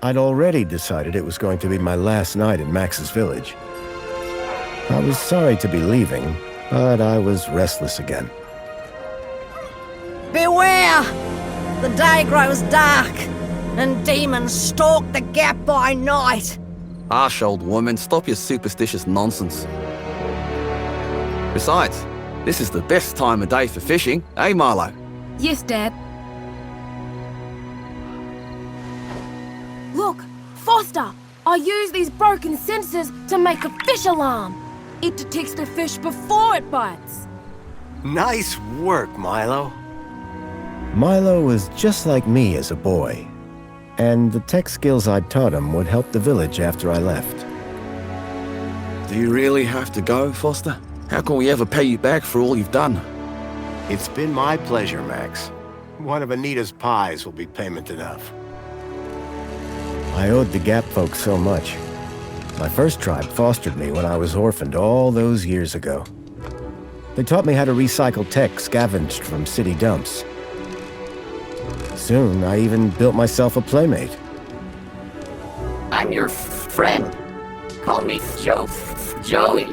I'd already decided it was going to be my last night in Max's village. I was sorry to be leaving, but I was restless again. Beware! The day grows dark, and demons stalk the gap by night. Harsh old woman, stop your superstitious nonsense. Besides, this is the best time of day for fishing, eh, Milo? Yes, Dad. Look, Foster! I use these broken sensors to make a fish alarm. It detects the fish before it bites. Nice work, Milo. Milo was just like me as a boy, and the tech skills I'd taught him would help the village after I left. Do you really have to go, Foster? How can we ever pay you back for all you've done? It's been my pleasure, Max. One of Anita's pies will be payment enough. I owed the Gap folks so much. My first tribe fostered me when I was orphaned all those years ago. They taught me how to recycle tech scavenged from city dumps. Soon, I even built myself a playmate. I'm your friend. Call me Joey.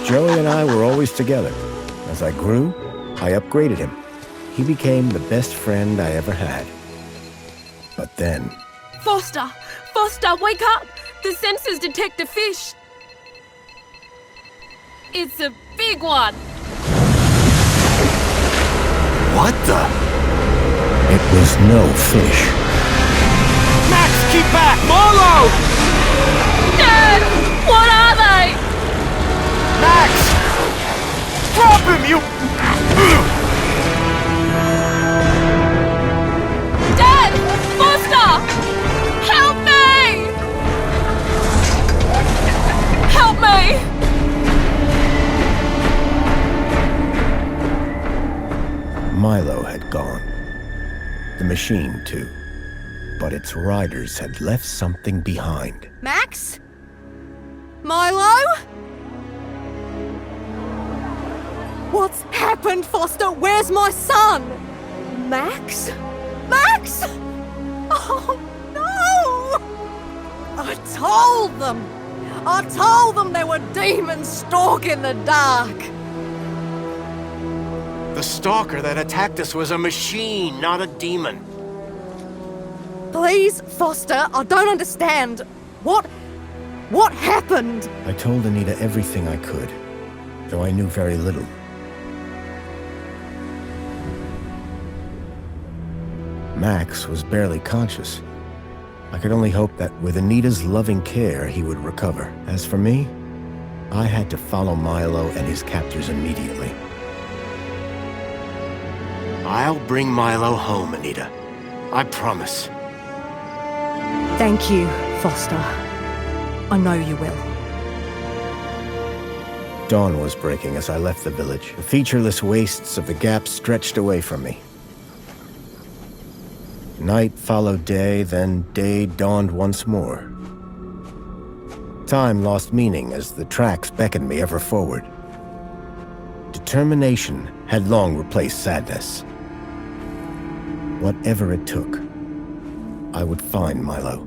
Joey and I were always together. As I grew, I upgraded him. He became the best friend I ever had. But then... Foster! Foster, wake up! The sensors detect a fish. It's a big one. What the? It was no fish. Max, keep back! Molo! Dad! What are they? Max! Drop him, you... Dad! Foster! Help me! Help me! Milo had gone. The machine, too. But its riders had left something behind. Max? Milo? What's happened, Foster? Where's my son? Max? Max? Oh, no! I told them there were demons stalking the dark. The stalker that attacked us was a machine, not a demon. Please, Foster, I don't understand. What happened? I told Anita everything I could, though I knew very little. Max was barely conscious. I could only hope that with Anita's loving care, he would recover. As for me, I had to follow Milo and his captors immediately. I'll bring Milo home, Anita. I promise. Thank you, Foster. I know you will. Dawn was breaking as I left the village. The featureless wastes of the Gap stretched away from me. Night followed day, then day dawned once more. Time lost meaning as the tracks beckoned me ever forward. Determination had long replaced sadness. Whatever it took, I would find Milo.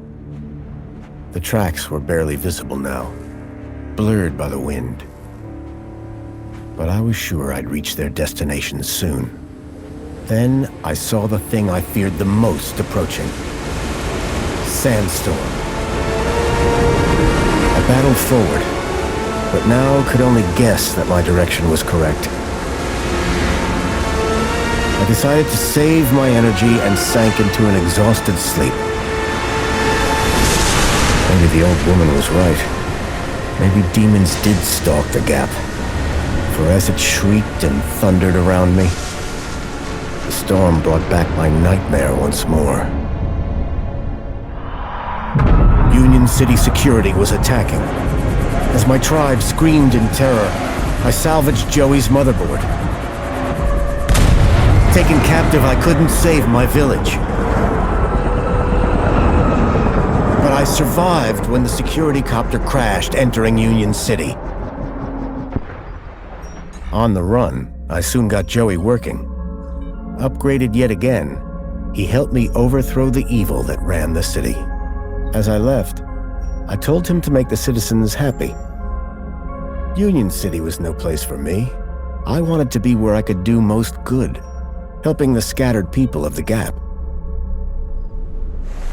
The tracks were barely visible now, blurred by the wind. But I was sure I'd reach their destination soon. Then I saw the thing I feared the most approaching. Sandstorm. I battled forward, but now could only guess that my direction was correct. I decided to save my energy and sank into an exhausted sleep. Maybe the old woman was right. Maybe demons did stalk the Gap. For as it shrieked and thundered around me, the storm brought back my nightmare once more. Union Union City security was attacking. As my tribe screamed in terror, I salvaged Joey's motherboard. Taken captive, I couldn't save my village. But I survived when the security copter crashed, entering Union City. On the run, I soon got Joey working. Upgraded yet again, he helped me overthrow the evil that ran the city. As I left, I told him to make the citizens happy. Union City was no place for me. I wanted to be where I could do most good, helping the scattered people of the Gap.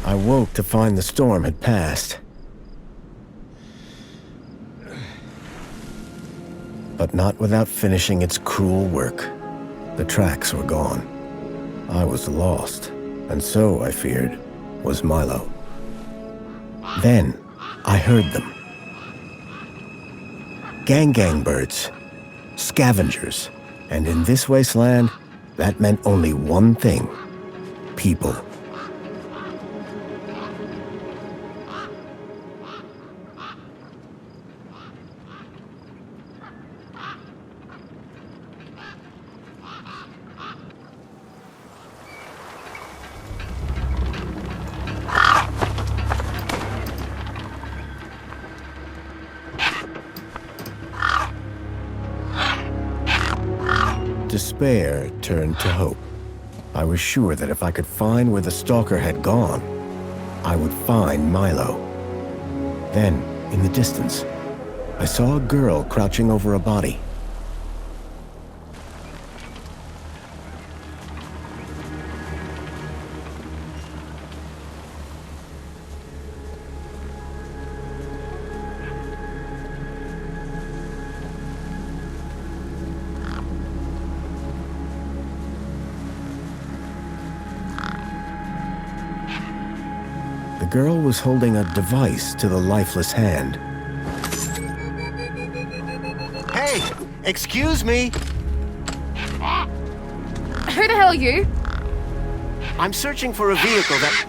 I woke to find the storm had passed. But not without finishing its cruel work. The tracks were gone. I was lost, and so, I feared, was Milo. Then, I heard them. Gang birds, scavengers, and in this wasteland, that meant only one thing: people. Despair turned to hope. I was sure that if I could find where the stalker had gone, I would find Milo. Then, in the distance, I saw a girl crouching over a body. The girl was holding a device to the lifeless hand. Hey! Excuse me! Who the hell are you? I'm searching for a vehicle that...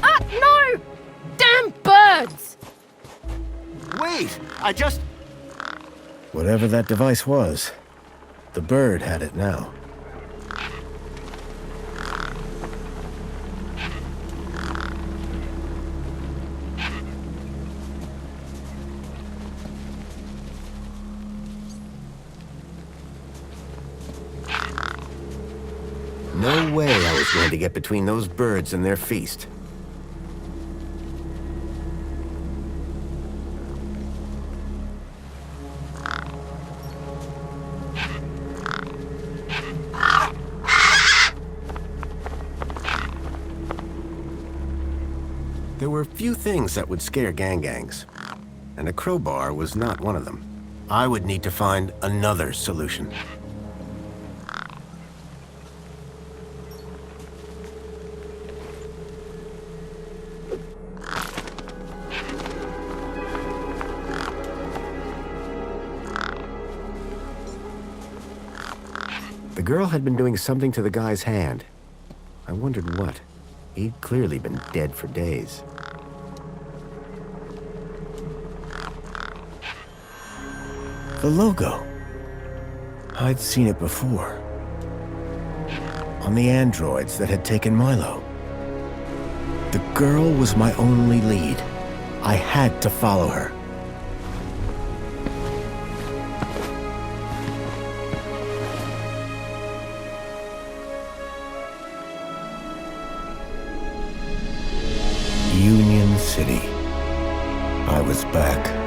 Ah, no! Damn birds! Wait! I just... Whatever that device was, the bird had it now. No way I was going to get between those birds and their feast. There were few things that would scare gangs, and a crowbar was not one of them. I would need to find another solution. The girl had been doing something to the guy's hand. I wondered what. He'd clearly been dead for days. The logo. I'd seen it before. On the androids that had taken Milo. The girl was my only lead. I had to follow her. Union City. I was back.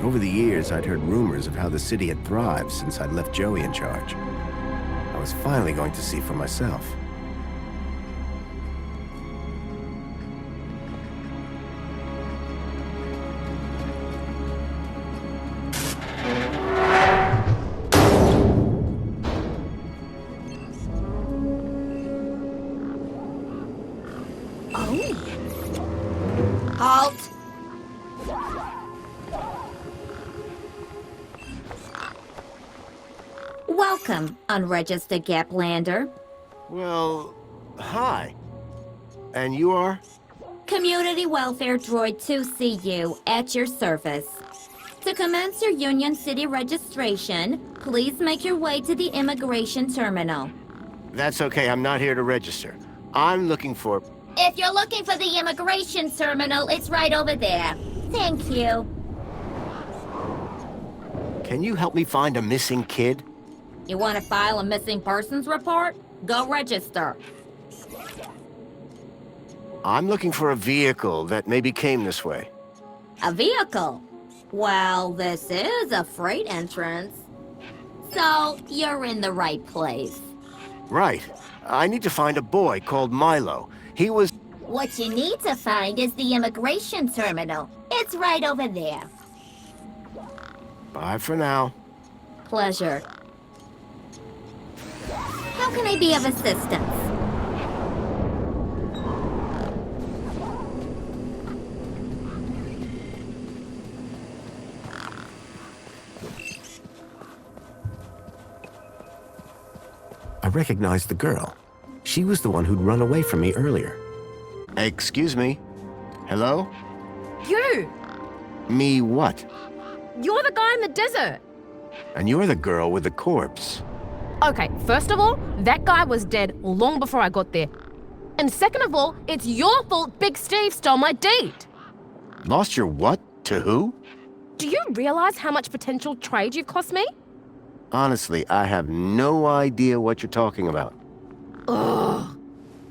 Over the years, I'd heard rumors of how the city had thrived since I'd left Joey in charge. I was finally going to see for myself. Halt! Welcome, unregistered Gaplander. Well, hi. And you are? Community Welfare Droid 2CU at your service. To commence your Union City registration, please make your way to the immigration terminal. That's okay, I'm not here to register. I'm looking for... If you're looking for the immigration terminal, it's right over there. Thank you. Can you help me find a missing kid? You want to file a missing persons report? Go register. I'm looking for a vehicle that maybe came this way. A vehicle? Well, this is a freight entrance. So, you're in the right place. Right. I need to find a boy called Milo. He was... What you need to find is the immigration terminal. It's right over there. Bye for now. Pleasure. How can I be of assistance? I recognized the girl. She was the one who'd run away from me earlier. Excuse me? Hello? You! Me what? You're the guy in the desert! And you're the girl with the corpse. Okay, first of all, that guy was dead long before I got there. And second of all, it's your fault Big Steve stole my date! Lost your what? To who? Do you realize how much potential trade you've cost me? Honestly, I have no idea what you're talking about. Ugh.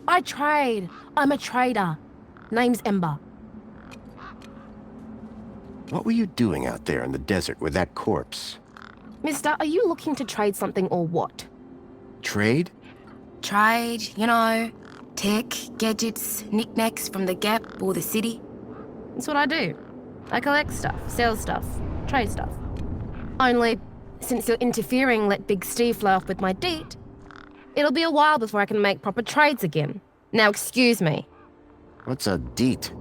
I trade. I'm a trader. Name's Ember. What were you doing out there in the desert with that corpse? Mister, are you looking to trade something or what? Trade? Trade, you know, tech, gadgets, knickknacks from the Gap or the city. That's what I do. I collect stuff, sell stuff, trade stuff. Only, since you're interfering, let Big Steve fly off with my date, it'll be a while before I can make proper trades again. Now excuse me. What's a deet?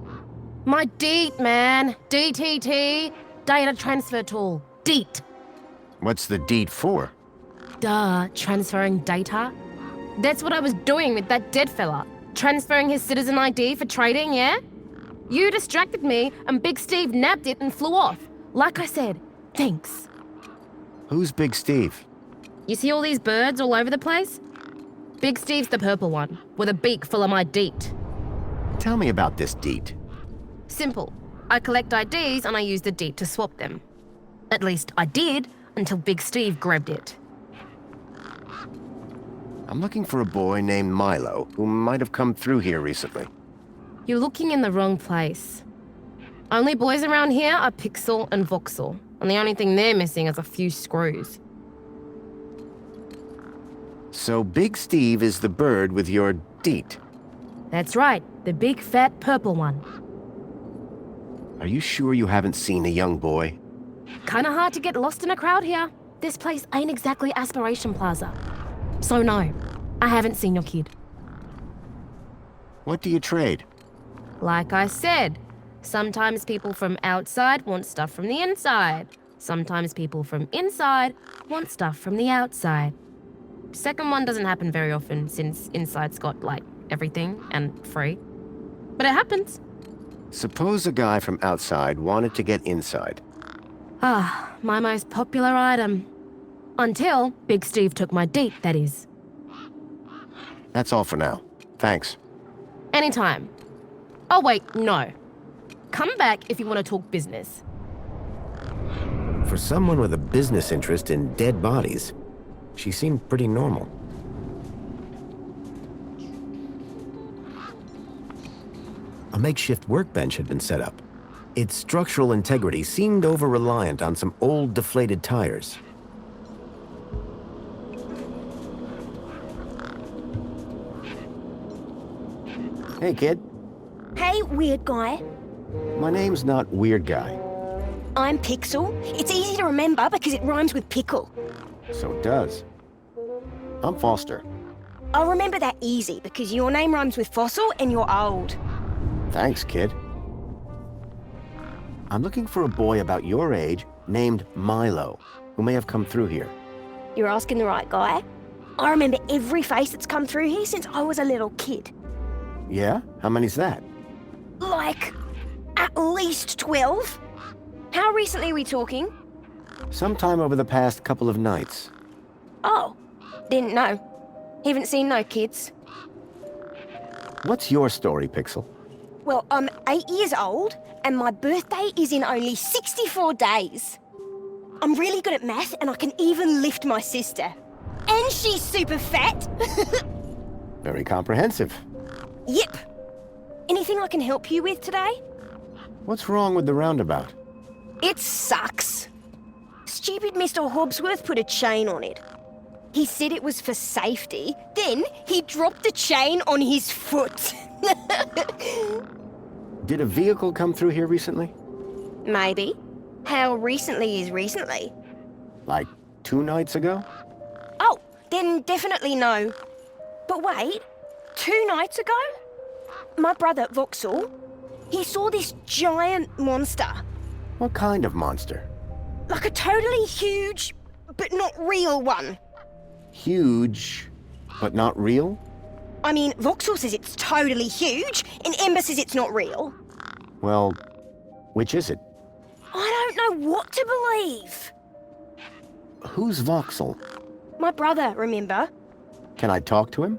My DEET, man. DTT. Data transfer tool. DEET. What's the deet for? Duh, transferring data. That's what I was doing with that dead fella. Transferring his citizen ID for trading, yeah? You distracted me and Big Steve nabbed it and flew off. Like I said, thanks. Who's Big Steve? You see all these birds all over the place? Big Steve's the purple one, with a beak full of my DEET. Tell me about this deet. Simple. I collect IDs and I use the DEET to swap them. At least I did, until Big Steve grabbed it. I'm looking for a boy named Milo, who might have come through here recently. You're looking in the wrong place. Only boys around here are Pixel and Voxel, and the only thing they're missing is a few screws. So Big Steve is the bird with your deet. That's right, the big fat purple one. Are you sure you haven't seen a young boy? Kinda hard to get lost in a crowd here. This place ain't exactly Aspiration Plaza. So no, I haven't seen your kid. What do you trade? Like I said, sometimes people from outside want stuff from the inside. Sometimes people from inside want stuff from the outside. Second one doesn't happen very often since inside's got, like, everything and free. But it happens. Suppose a guy from outside wanted to get inside. Ah, my most popular item. Until Big Steve took my DEET, that is. That's all for now. Thanks. Anytime. Oh wait, no. Come back if you want to talk business. For someone with a business interest in dead bodies, she seemed pretty normal. A makeshift workbench had been set up. Its structural integrity seemed over-reliant on some old, deflated tires. Hey, kid. Hey, weird guy. My name's not Weird Guy. I'm Pixel. It's easy to remember because it rhymes with pickle. So it does. I'm Foster. I'll remember that easy because your name rhymes with fossil and you're old. Thanks, kid. I'm looking for a boy about your age named Milo, who may have come through here. You're asking the right guy. I remember every face that's come through here since I was a little kid. Yeah? How many's that? Like, at least 12. How recently are we talking? Sometime over the past couple of nights. Oh, didn't know. Haven't seen no kids. What's your story, Pixel? Well, I'm 8 years old, and my birthday is in only 64 days. I'm really good at math, and I can even lift my sister. And she's super fat. Very comprehensive. Yep. Anything I can help you with today? What's wrong with the roundabout? It sucks. Stupid Mr. Hobbsworth put a chain on it. He said it was for safety, then he dropped the chain on his foot. Did a vehicle come through here recently? Maybe. How recently is recently? Like 2 nights ago? Oh, then definitely no. But wait, 2 nights ago? My brother, Vauxhall, he saw this giant monster. What kind of monster? Like a totally huge, but not real one. Huge, but not real? I mean, Vauxhall says it's totally huge, and Ember says it's not real. Well, which is it? I don't know what to believe. Who's Vauxhall? My brother, remember? Can I talk to him?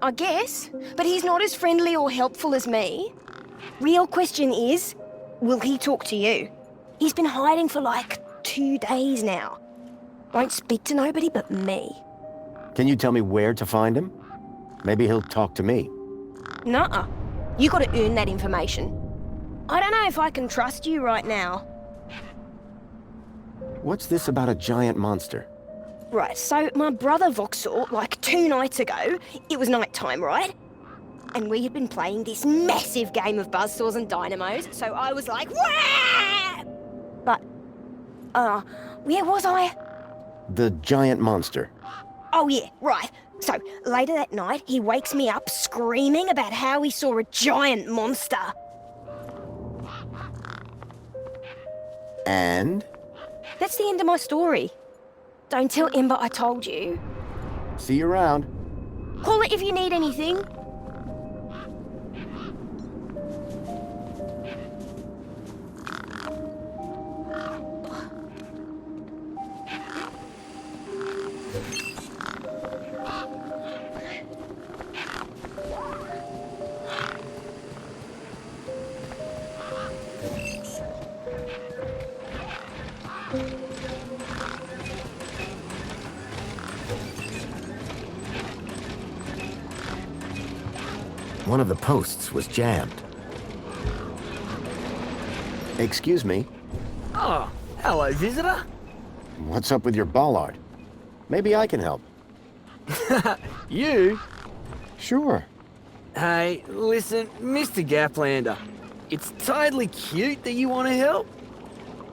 I guess, but he's not as friendly or helpful as me. Real question is, will he talk to you? He's been hiding for like 2 days now. Won't speak to nobody but me. Can you tell me where to find him? Maybe he'll talk to me. Nuh-uh. You gotta earn that information. I don't know if I can trust you right now. What's this about a giant monster? Right, so my brother Vauxhall, like 2 nights ago, it was night time, right? And we had been playing this massive game of buzzsaws and dynamos, so I was like, wah! But, where was I? The giant monster. Oh yeah, right. So, later that night, he wakes me up screaming about how he saw a giant monster. And? That's the end of my story. Don't tell Ember I told you. See you around. Call it if you need anything. One of the posts was jammed. Excuse me. Oh, hello, visitor. What's up with your bollard? Maybe I can help. You? Sure. Hey, listen, Mr. Gaplander. It's totally cute that you want to help.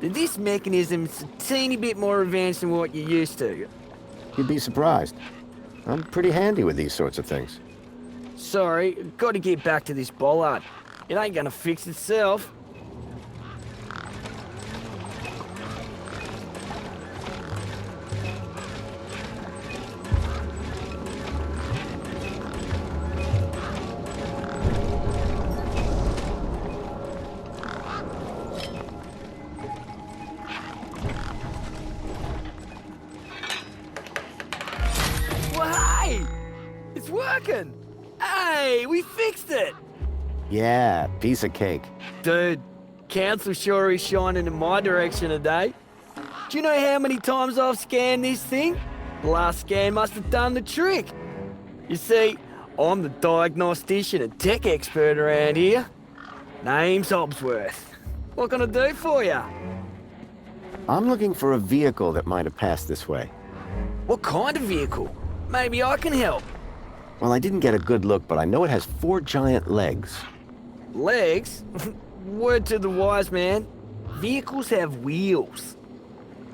But this mechanism's a teeny bit more advanced than what you're used to. You'd be surprised. I'm pretty handy with these sorts of things. Sorry, got to get back to this bollard. It ain't gonna fix itself. Well, hey! It's working! Hey, we fixed it! Yeah, piece of cake. Dude, council sure is shining in my direction today. Do you know how many times I've scanned this thing? The last scan must have done the trick. You see, I'm the diagnostician and tech expert around here. Name's Hobbsworth. What can I do for you? I'm looking for a vehicle that might have passed this way. What kind of vehicle? Maybe I can help. Well, I didn't get a good look, but I know it has 4 giant legs. Legs? Word to the wise man. Vehicles have wheels.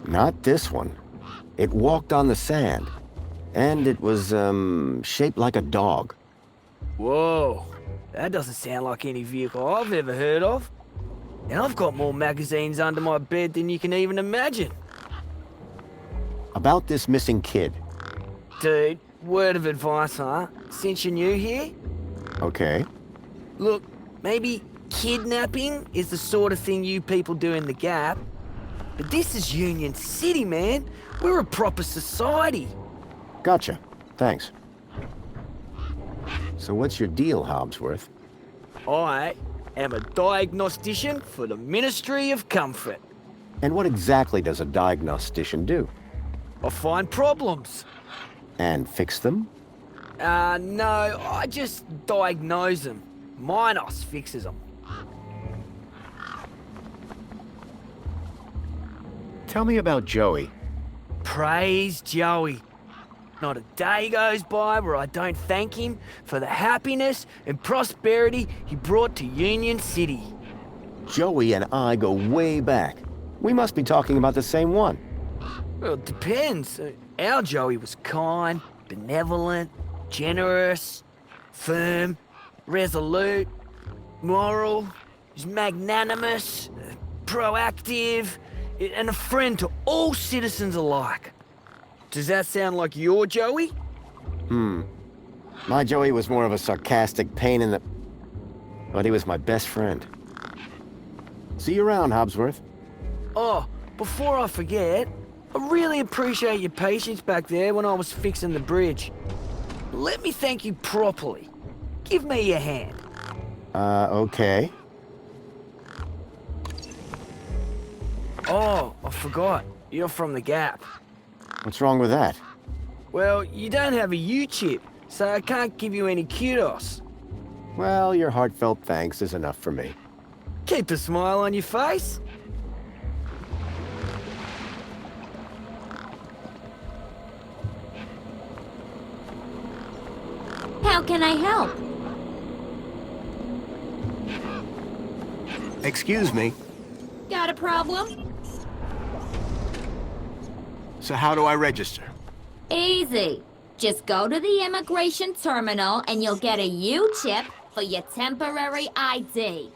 Not this one. It walked on the sand. And it was, shaped like a dog. Whoa. That doesn't sound like any vehicle I've ever heard of. And I've got more magazines under my bed than you can even imagine. About this missing kid. Dude, word of advice, huh? Since you're new here? Okay. Look, maybe kidnapping is the sort of thing you people do in the Gap. But this is Union City, man. We're a proper society. Gotcha. Thanks. So what's your deal, Hobbsworth? I am a diagnostician for the Ministry of Comfort. And what exactly does a diagnostician do? I find problems. And fix them? No, I just diagnose them. Minos fixes them. Tell me about Joey. Praise Joey. Not a day goes by where I don't thank him for the happiness and prosperity he brought to Union City. Joey and I go way back. We must be talking about the same one. Well, it depends. Our Joey was kind, benevolent, generous, firm, resolute, moral, he's magnanimous, proactive, and a friend to all citizens alike. Does that sound like your Joey? My Joey was more of a sarcastic pain in the... But he was my best friend. See you around, Hobbsworth. Oh, before I forget, I really appreciate your patience back there when I was fixing the bridge. Let me thank you properly. Give me your hand. Okay. Oh, I forgot. You're from the Gap. What's wrong with that? Well, you don't have a U-chip, so I can't give you any kudos. Well, your heartfelt thanks is enough for me. Keep a smile on your face. How can I help? Excuse me. Got a problem? So how do I register? Easy. Just go to the immigration terminal and you'll get a U-chip for your temporary ID.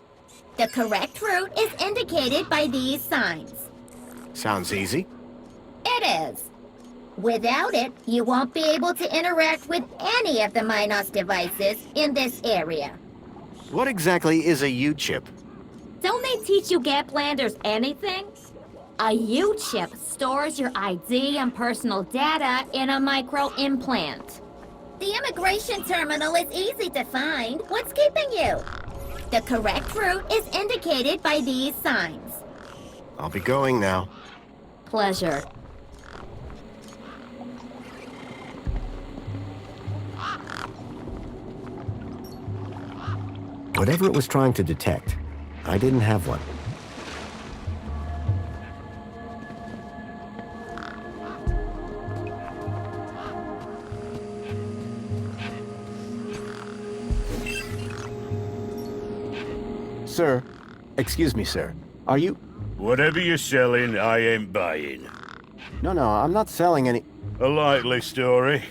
The correct route is indicated by these signs. Sounds easy. It is. Without it, you won't be able to interact with any of the Minos devices in this area. What exactly is a U-chip? Don't they teach you Gaplanders anything? A U-chip stores your ID and personal data in a micro-implant. The immigration terminal is easy to find. What's keeping you? The correct route is indicated by these signs. I'll be going now. Pleasure. Whatever it was trying to detect, I didn't have one. Sir, excuse me, sir. Are you... Whatever you're selling, I ain't buying. No, I'm not selling any... A likely story.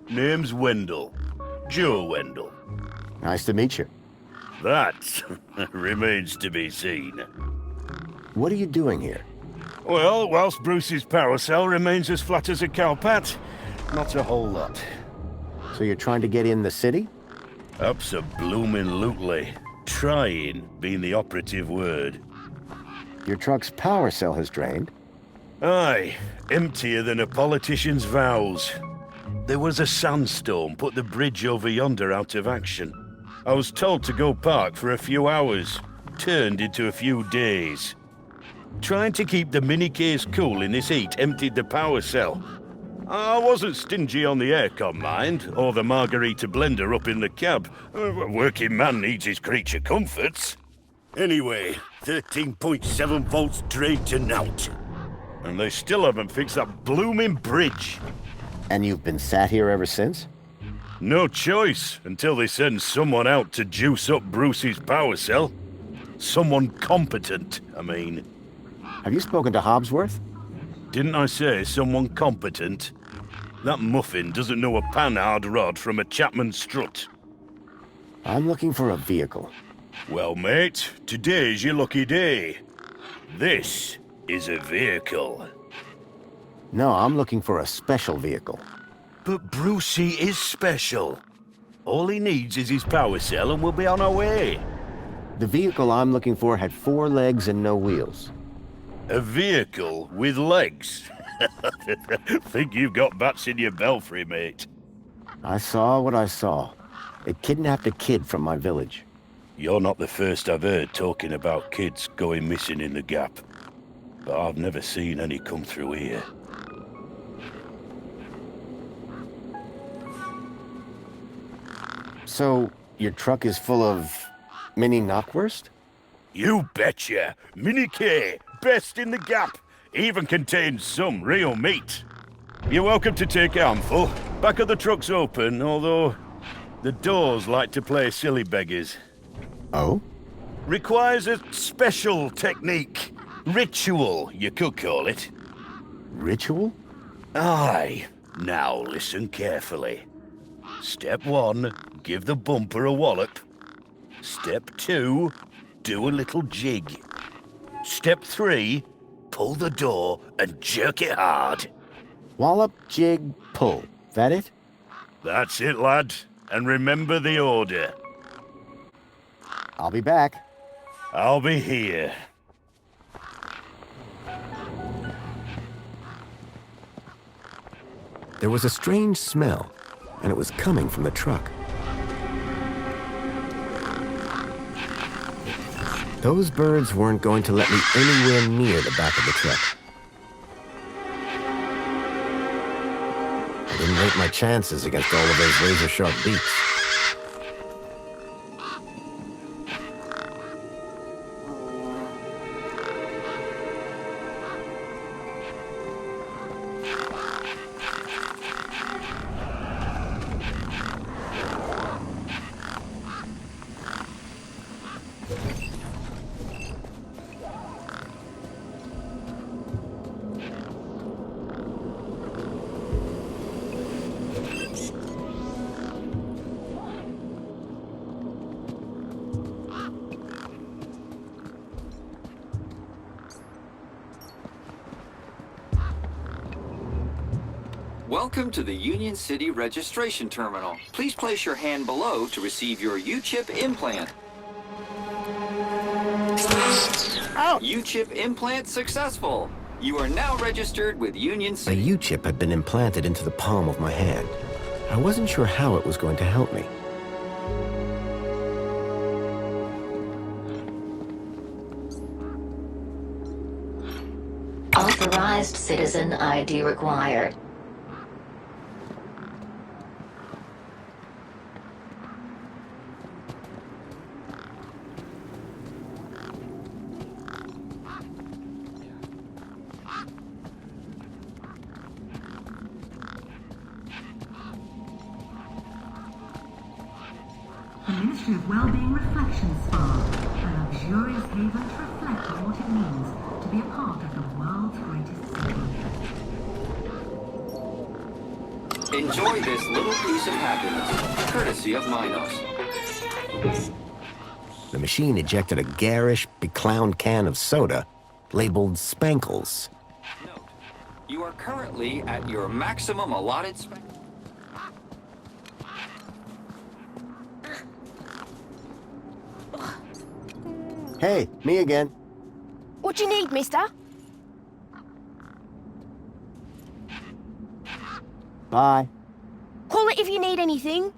Name's Wendell. Joe Wendell. Nice to meet you. That remains to be seen. What are you doing here? Well, whilst Bruce's power cell remains as flat as a cowpat, not a whole lot. So you're trying to get in the city? Abso-bloomin' Trying being the operative word. Your truck's power cell has drained. Aye, emptier than a politician's vows. There was a sandstorm put the bridge over yonder out of action. I was told to go park for a few hours, turned into a few days. Trying to keep the mini case cool in this heat emptied the power cell. I wasn't stingy on the aircon, mind, or the margarita blender up in the cab. A working man needs his creature comforts. Anyway, 13.7 volts drained to naught. And they still haven't fixed that blooming bridge. And you've been sat here ever since? No choice, until they send someone out to juice up Bruce's power cell. Someone competent, I mean. Have you spoken to Hobbsworth? Didn't I say someone competent? That muffin doesn't know a panhard rod from a Chapman strut. I'm looking for a vehicle. Well, mate, today's your lucky day. This is a vehicle. No, I'm looking for a special vehicle. But Brucey is special. All he needs is his power cell and we'll be on our way. The vehicle I'm looking for had 4 legs and no wheels. A vehicle with legs? Think you've got bats in your belfry, mate. I saw what I saw. It kidnapped a kid from my village. You're not the first I've heard talking about kids going missing in the Gap. But I've never seen any come through here. So, your truck is full of mini knockwurst? You betcha! Mini K, best in the Gap. Even contains some real meat. You're welcome to take a handful. Back of the truck's open, although the doors like to play silly beggars. Oh? Requires a special technique. Ritual, you could call it. Ritual? Aye. Now listen carefully. Step 1, give the bumper a wallop. Step 2, do a little jig. Step 3, pull the door and jerk it hard. Wallop, jig, pull. That it? That's it, lad. And remember the order. I'll be back. I'll be here. There was a strange smell, and it was coming from the truck. Those birds weren't going to let me anywhere near the back of the truck. I didn't rate my chances against all of those razor-sharp beaks. Welcome to the Union City Registration Terminal. Please place your hand below to receive your U-chip implant. Oh. U-chip implant successful. You are now registered with Union A City. U-chip had been implanted into the palm of my hand. I wasn't sure how it was going to help me. Authorized citizen ID required. The Ministry of Wellbeing Reflection Spa, a luxurious haven to reflect on what it means to be a part of the world's greatest city. Enjoy this little piece of happiness, courtesy of Minos. The machine ejected a garish, beclowned can of soda labeled Spankles. Note, you are currently at your maximum allotted spec. Hey, me again. What do you need, mister? Bye. Call it if you need anything.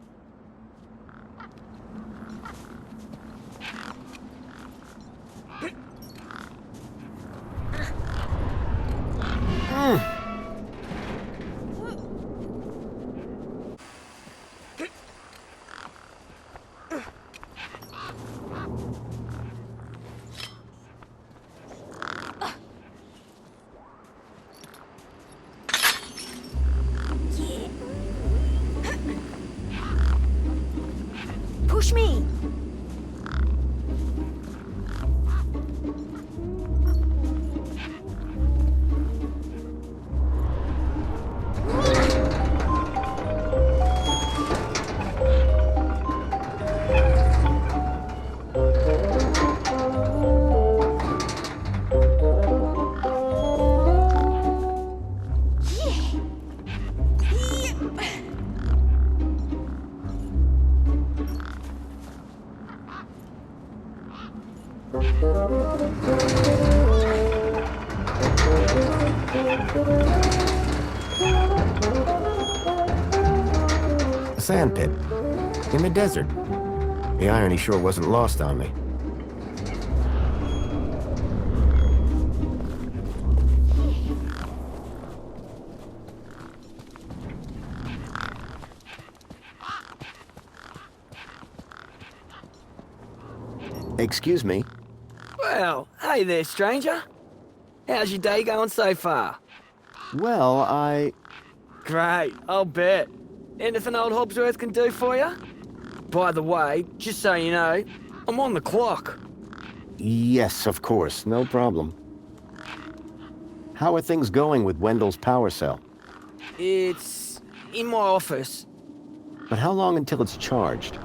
Push me. A sand pit. In the desert. The irony sure wasn't lost on me. Excuse me. Well, hey there, stranger. How's your day going so far? Well, Great, I'll bet. Anything old Hobsworth can do for you? By the way, just so you know, I'm on the clock. Yes, of course, no problem. How are things going with Wendell's power cell? It's in my office. But how long until it's charged?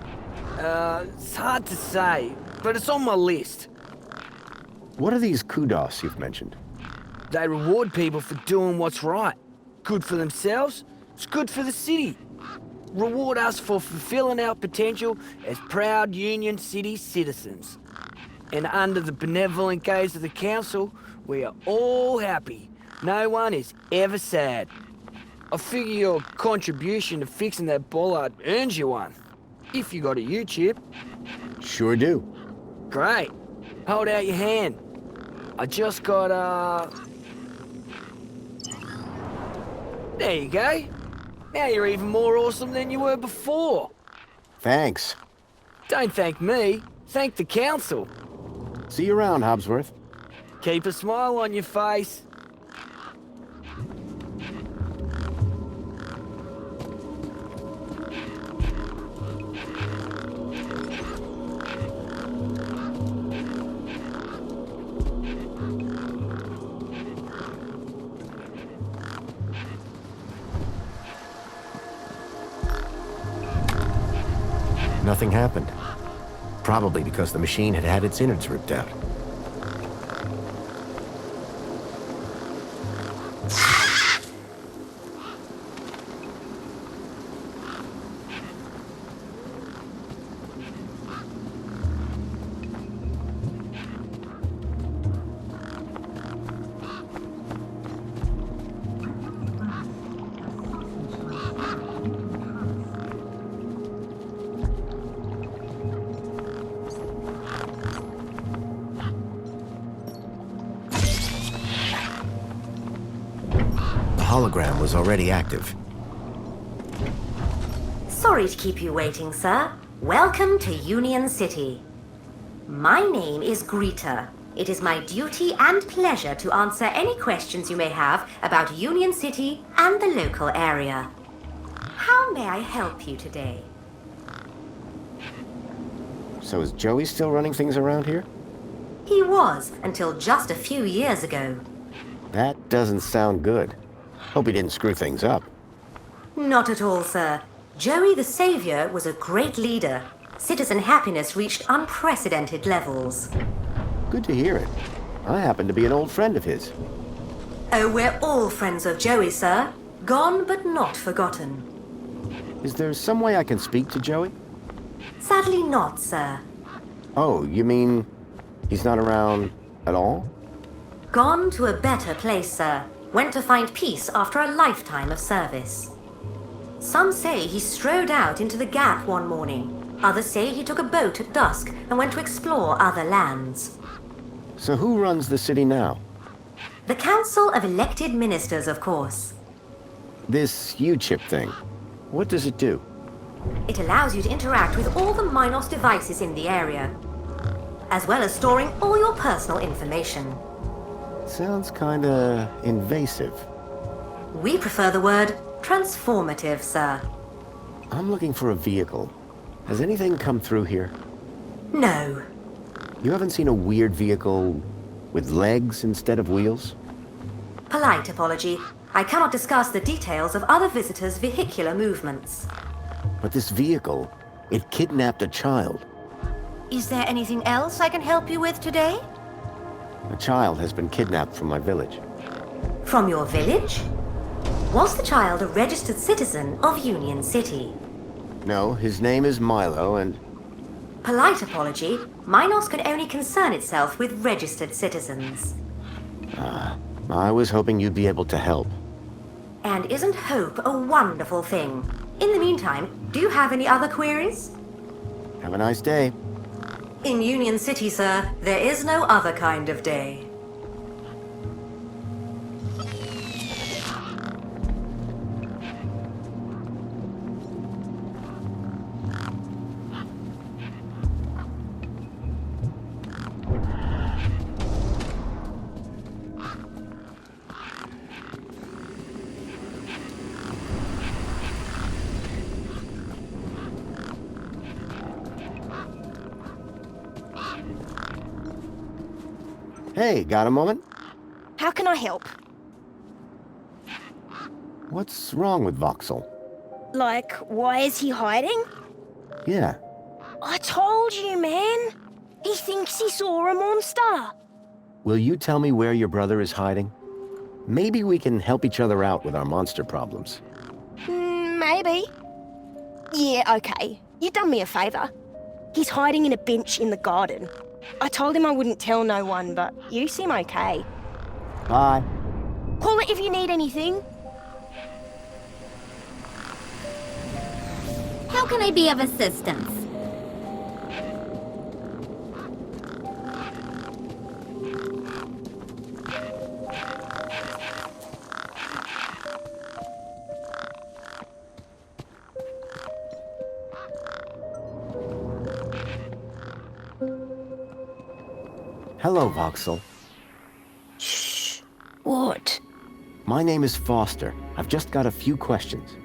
It's hard to say, but it's on my list. What are these kudos you've mentioned? They reward people for doing what's right. Good for themselves, it's good for the city. Reward us for fulfilling our potential as proud Union City citizens. And under the benevolent gaze of the council, we are all happy. No one is ever sad. I figure your contribution to fixing that bollard earns you one. If you got a U-chip. Sure do. Great. Hold out your hand. I just got, There you go. Now you're even more awesome than you were before. Thanks. Don't thank me. Thank the council. See you around, Hobsworth. Keep a smile on your face. Nothing happened. Probably because the machine had had its innards ripped out. The hologram was already active. Sorry to keep you waiting, sir. Welcome to Union City. My name is Greta. It is my duty and pleasure to answer any questions you may have about Union City and the local area. How may I help you today? So is Joey still running things around here? He was, until just a few years ago. That doesn't sound good. Hope he didn't screw things up. Not at all, sir. Joey the Savior was a great leader. Citizen happiness reached unprecedented levels. Good to hear it. I happen to be an old friend of his. Oh, we're all friends of Joey, sir. Gone but not forgotten. Is there some way I can speak to Joey? Sadly not, sir. Oh, you mean he's not around at all? Gone to a better place, sir. Went to find peace after a lifetime of service. Some say he strode out into the Gap one morning. Others say he took a boat at dusk and went to explore other lands. So who runs the city now? The Council of Elected Ministers, of course. This U-chip thing, what does it do? It allows you to interact with all the Minos devices in the area, as well as storing all your personal information. Sounds kinda invasive. We prefer the word transformative, sir. I'm looking for a vehicle. Has anything come through here? No. You haven't seen a weird vehicle with legs instead of wheels? Polite apology. I cannot discuss the details of other visitors' vehicular movements. But this vehicle, it kidnapped a child. Is there anything else I can help you with today? A child has been kidnapped from my village. From your village? Was the child a registered citizen of Union City? No, his name is Milo, and Polite apology, Minos could only concern itself with registered citizens. I was hoping you'd be able to help. And isn't hope a wonderful thing? In the meantime, do you have any other queries? Have a nice day. In Union City, sir, there is no other kind of day. Hey, got a moment? How can I help? What's wrong with Voxel? Like, why is he hiding? Yeah. I told you, man. He thinks he saw a monster. Will you tell me where your brother is hiding? Maybe we can help each other out with our monster problems. Maybe. Yeah, okay. You've done me a favor. He's hiding in a bench in the garden. I told him I wouldn't tell no one, but you seem okay. Bye. Call it if you need anything. How can I be of assistance? Hello, Voxel. Shh. What? My name is Foster. I've just got a few questions.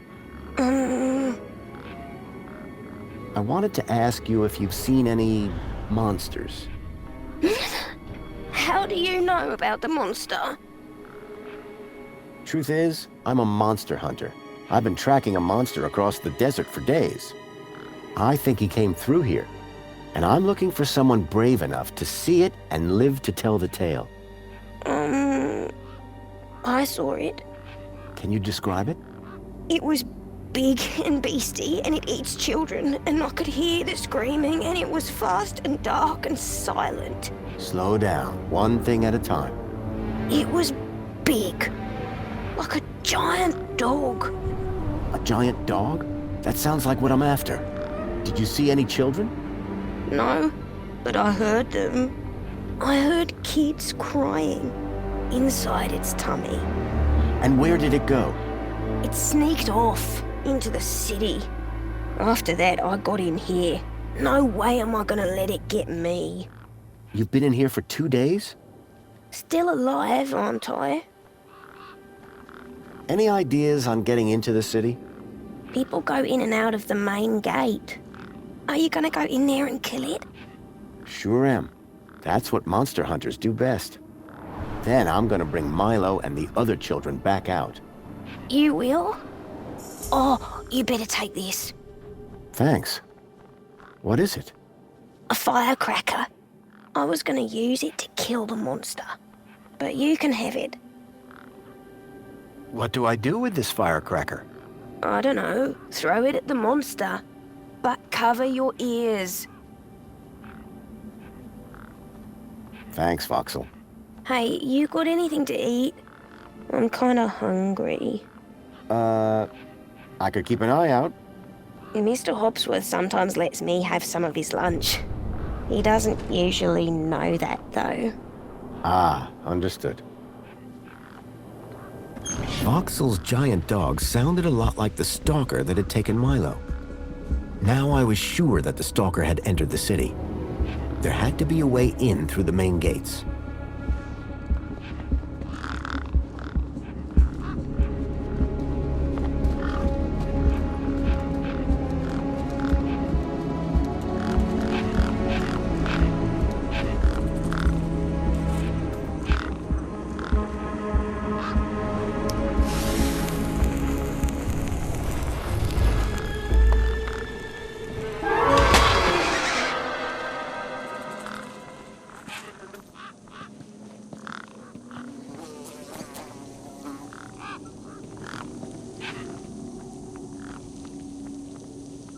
I wanted to ask you if you've seen any monsters. How do you know about the monster? Truth is, I'm a monster hunter. I've been tracking a monster across the desert for days. I think he came through here, and I'm looking for someone brave enough to see it and live to tell the tale. I saw it. Can you describe it? It was big and beastie, and it eats children, and I could hear the screaming, and it was fast and dark and silent. Slow down, one thing at a time. It was big, like a giant dog. A giant dog? That sounds like what I'm after. Did you see any children? No, but I heard them. I heard kids crying inside its tummy. And where did it go? It sneaked off into the city. After that, I got in here. No way am I gonna let it get me. You've been in here for 2 days? Still alive, aren't I? Any ideas on getting into the city? People go in and out of the main gate. Are you gonna go in there and kill it? Sure am. That's what monster hunters do best. Then I'm gonna bring Milo and the other children back out. You will? Oh, you better take this. Thanks. What is it? A firecracker. I was gonna use it to kill the monster, but you can have it. What do I do with this firecracker? I don't know. Throw it at the monster, but cover your ears. Thanks, Voxel. Hey, you got anything to eat? I'm kinda hungry. I could keep an eye out. Mr. Hopsworth sometimes lets me have some of his lunch. He doesn't usually know that, though. Ah, understood. Voxel's giant dog sounded a lot like the stalker that had taken Milo. Now I was sure that the stalker had entered the city. There had to be a way in through the main gates.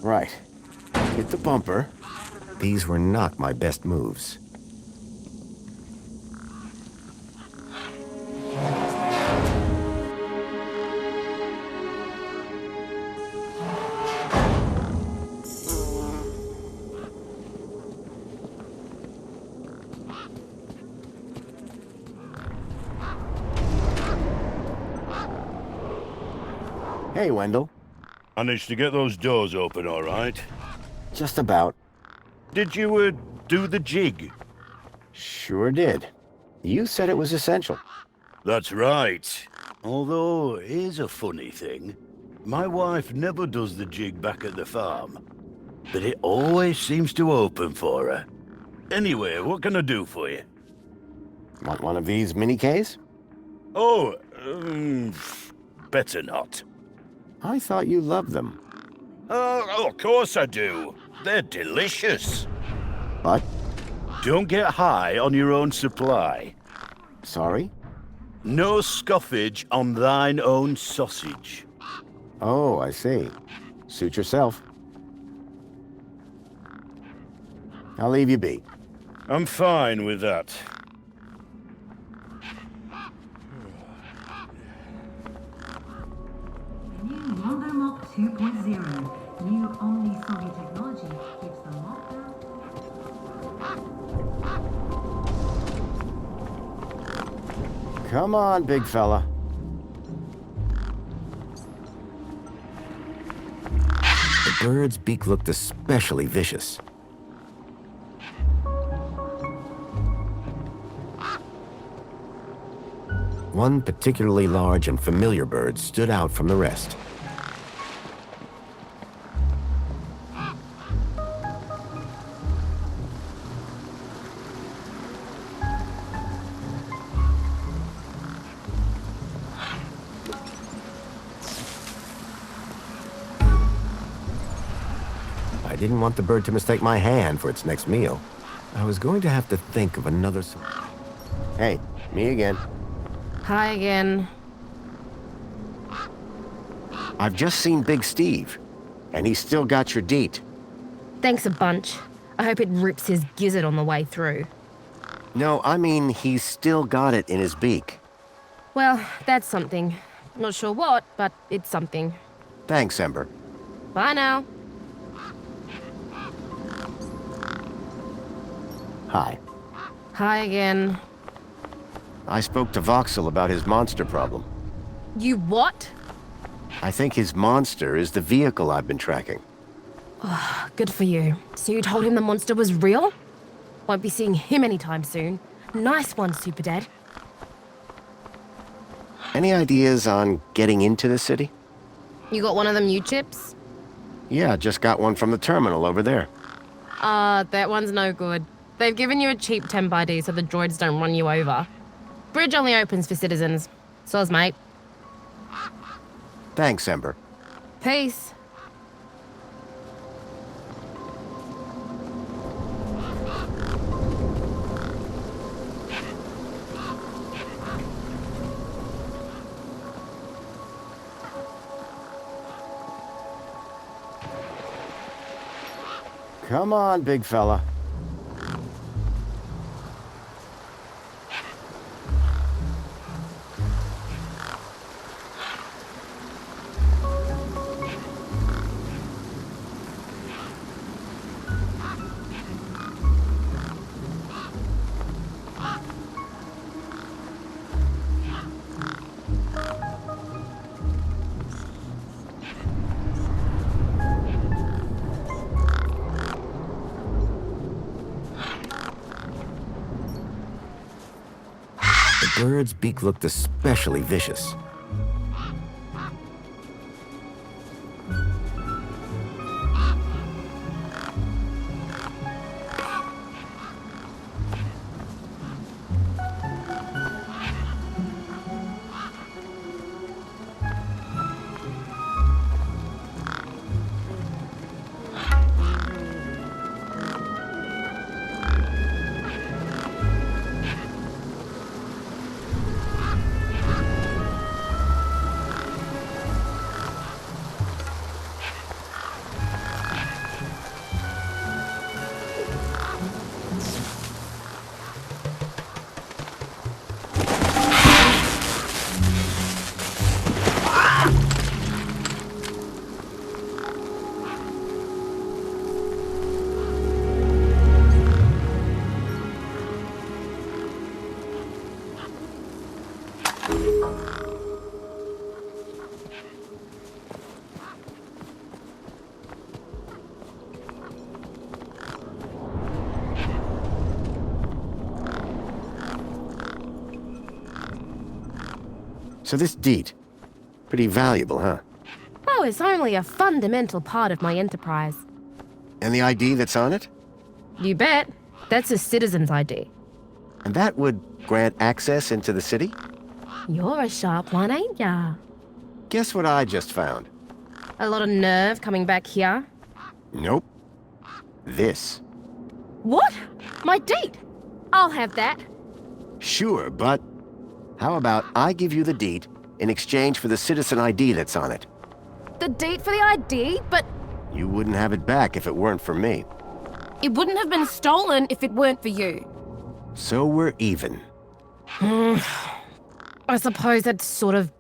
Right. Hit the bumper. These were not my best moves. Hey, Wendell. Managed to get those doors open all right? Just about. Did you, do the jig? Sure did. You said it was essential. That's right. Although, here's a funny thing. My wife never does the jig back at the farm. But it always seems to open for her. Anyway, what can I do for you? Want one of these mini Ks? Oh, better not. I thought you loved them. Oh, of course I do. They're delicious. But? Don't get high on your own supply. Sorry? No scoffage on thine own sausage. Oh, I see. Suit yourself. I'll leave you be. I'm fine with that. New Wonder Mop 2.0. New Omni-Soggy technology keeps the mop down. Come on, big fella. The bird's beak looked especially vicious. One particularly large and familiar bird stood out from the rest. I didn't want the bird to mistake my hand for its next meal. I was going to have to think of another... Hey, me again. Hi again. I've just seen Big Steve, and he's still got your deet. Thanks a bunch. I hope it rips his gizzard on the way through. No, I mean he's still got it in his beak. Well, that's something. Not sure what, but it's something. Thanks, Ember. Bye now. Hi. Hi again. I spoke to Voxel about his monster problem. You what? I think his monster is the vehicle I've been tracking. Oh, good for you. So you told him the monster was real? Won't be seeing him anytime soon. Nice one, Super Dad. Any ideas on getting into the city? You got one of them U-chips? Yeah, just got one from the terminal over there. That one's no good. They've given you a cheap temp ID so the droids don't run you over. Bridge only opens for citizens. Soz, mate. Thanks, Ember. Peace. Come on, big fella. The bird's beak looked especially vicious. So this deed, pretty valuable, huh? Oh, it's only a fundamental part of my enterprise. And the ID that's on it? You bet. That's a citizen's ID. And that would grant access into the city? You're a sharp one, ain't ya? Guess what I just found? A lot of nerve coming back here. Nope. This. What? My date? I'll have that. Sure, but how about I give you the deed in exchange for the citizen ID that's on it? The date for the ID? But You wouldn't have it back if it weren't for me. it wouldn't have been stolen if it weren't for you. So we're even. I suppose that's sort of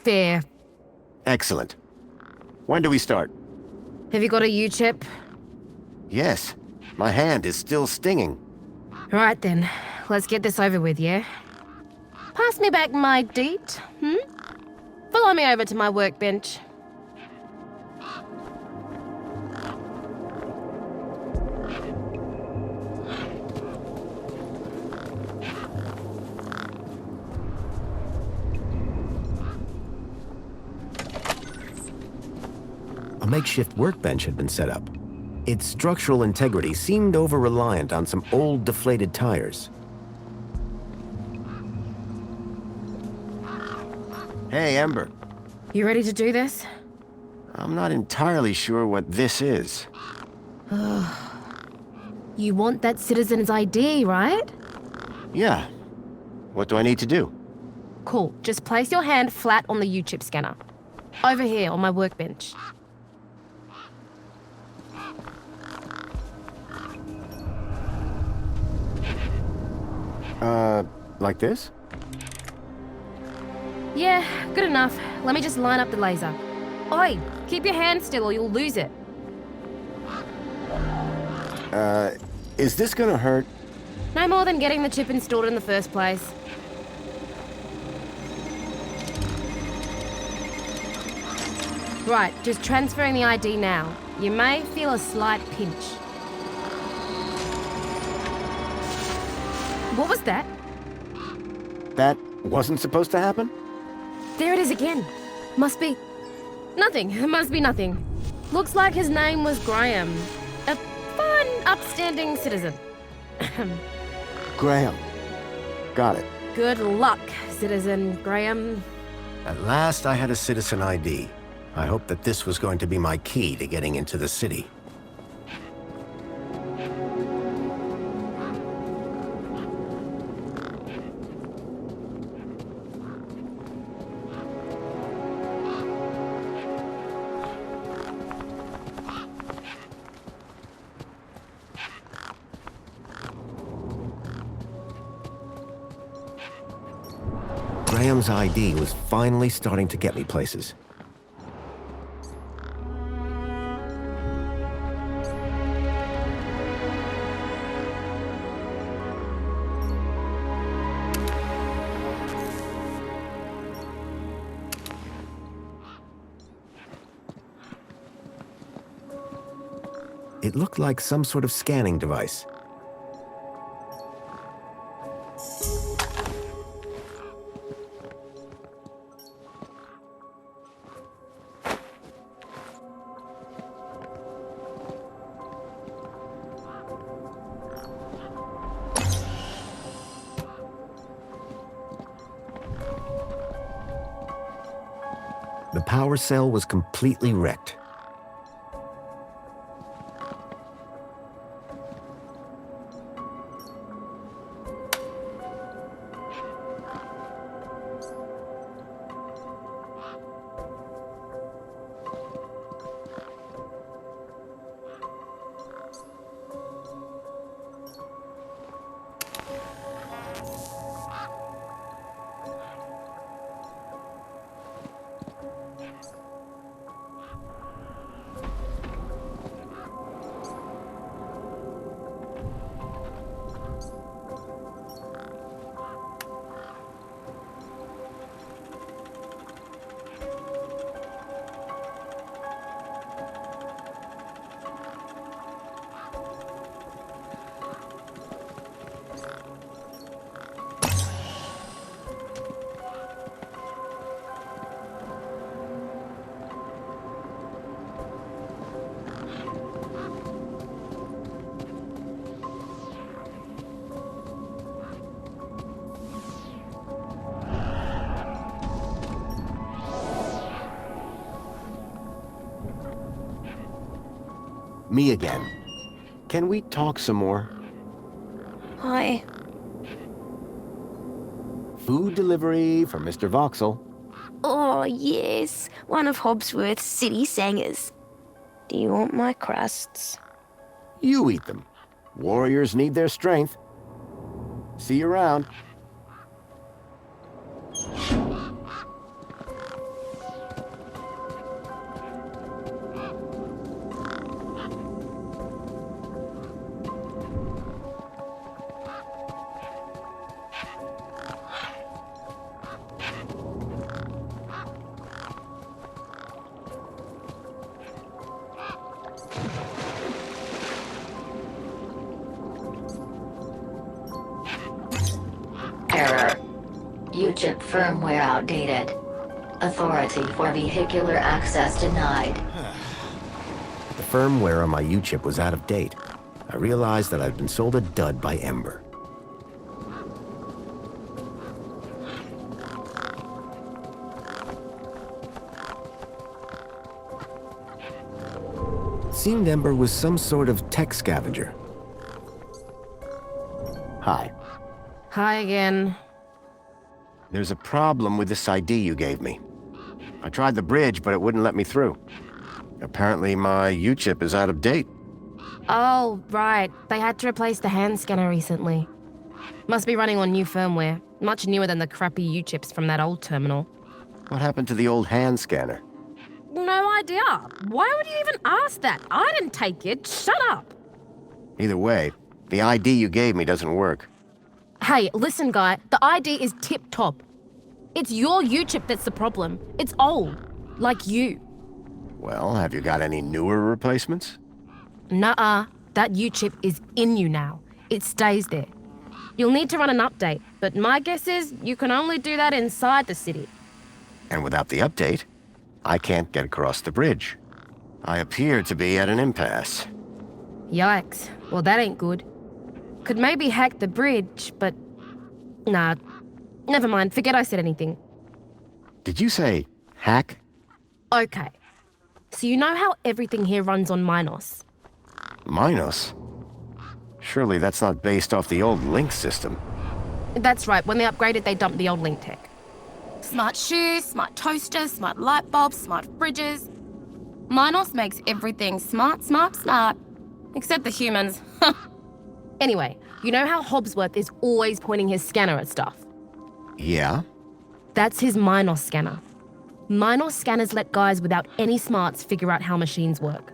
fair. Excellent. When do we start? Have you got a U-chip? Yes. My hand is still stinging. Right then, let's get this over with, yeah? Pass me back my deet, Follow me over to my workbench. A makeshift workbench had been set up. Its structural integrity seemed over-reliant on some old deflated tires. Hey, Ember. You ready to do this? I'm not entirely sure what this is. You want that citizen's ID, right? Yeah. What do I need to do? Cool. Just place your hand flat on the U-chip scanner. Over here on my workbench. Like this? Yeah, good enough. Let me just line up the laser. Oi, keep your hand still or you'll lose it. Is this gonna hurt? No more than getting the chip installed in the first place. Right, just transferring the ID now. You may feel a slight pinch. What was that? That wasn't supposed to happen? There it is again. Must be... nothing. It must be nothing. Looks like his name was Graham. A fine, upstanding citizen. Graham. Got it. Good luck, Citizen Graham. At last I had a citizen ID. I hoped that this was going to be my key to getting into the city. Graham's ID was finally starting to get me places. It looked like some sort of scanning device. The power cell was completely wrecked. Me again. Can we talk some more? Hi. Food delivery for Mr. Voxel. Oh, yes. One of Hobsworth's city singers. Do you want my crusts? You eat them. Warriors need their strength. See you around. Error. UChip firmware outdated. Authority for vehicular access denied. The firmware on my U-chip was out of date. I realized that I'd been sold a dud by Ember. It seemed Ember was some sort of tech scavenger. Hi. Hi again. There's a problem with this ID you gave me. I tried the bridge, but it wouldn't let me through. Apparently my U-chip is out of date. Oh, right. They had to replace the hand scanner recently. Must be running on new firmware. Much newer than the crappy U-chips from that old terminal. What happened to the old hand scanner? No idea. Why would you even ask that? I didn't take it. Shut up. Either way, the ID you gave me doesn't work. Hey, listen, guy. The ID is tip-top. It's your U-chip that's the problem. It's old. Like you. Well, have you got any newer replacements? Nuh-uh. That U-chip is in you now. It stays there. You'll need to run an update, but my guess is you can only do that inside the city. And without the update, I can't get across the bridge. I appear to be at an impasse. Yikes. Well, that ain't good. Could maybe hack the bridge, but... Nah. Never mind. Forget I said anything. Did you say hack? Okay. So you know how everything here runs on Minos? Minos? Surely that's not based off the old Link system. That's right. When they upgraded, they dumped the old Link tech. Smart shoes, smart toasters, smart light bulbs, smart fridges. Minos makes everything smart, smart, smart. Except the humans. Anyway, you know how Hobsworth is always pointing his scanner at stuff? Yeah? That's his Minos scanner. Minos scanners let guys without any smarts figure out how machines work.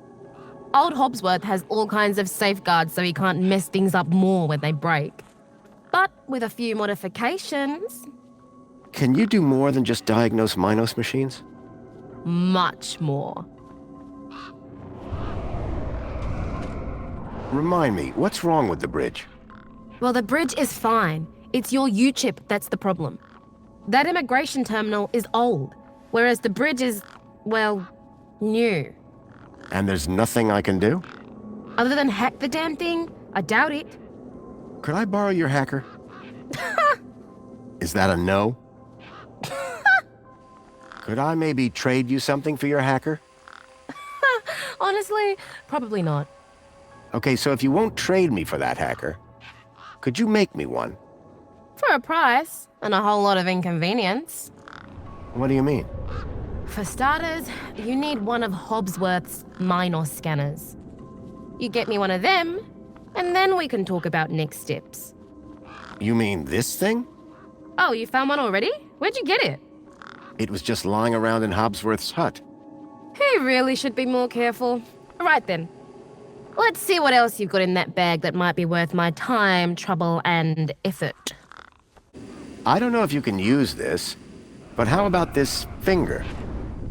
Old Hobsworth has all kinds of safeguards so he can't mess things up more when they break. But with a few modifications... Can you do more than just diagnose Minos machines? Much more. Remind me, what's wrong with the bridge? Well, the bridge is fine. It's your U-chip that's the problem. That immigration terminal is old, whereas the bridge is, well, new. And there's nothing I can do? Other than hack the damn thing? I doubt it. Could I borrow your hacker? Is that a no? Could I maybe trade you something for your hacker? Honestly, probably not. Okay, so if you won't trade me for that hacker, could you make me one? For a price, and a whole lot of inconvenience. What do you mean? For starters, you need one of Hobsworth's Minos scanners. You get me one of them, and then we can talk about next steps. You mean this thing? Oh, you found one already? Where'd you get it? It was just lying around in Hobsworth's hut. He really should be more careful. Right then. Let's see what else you've got in that bag that might be worth my time, trouble, and effort. I don't know if you can use this, but how about this finger?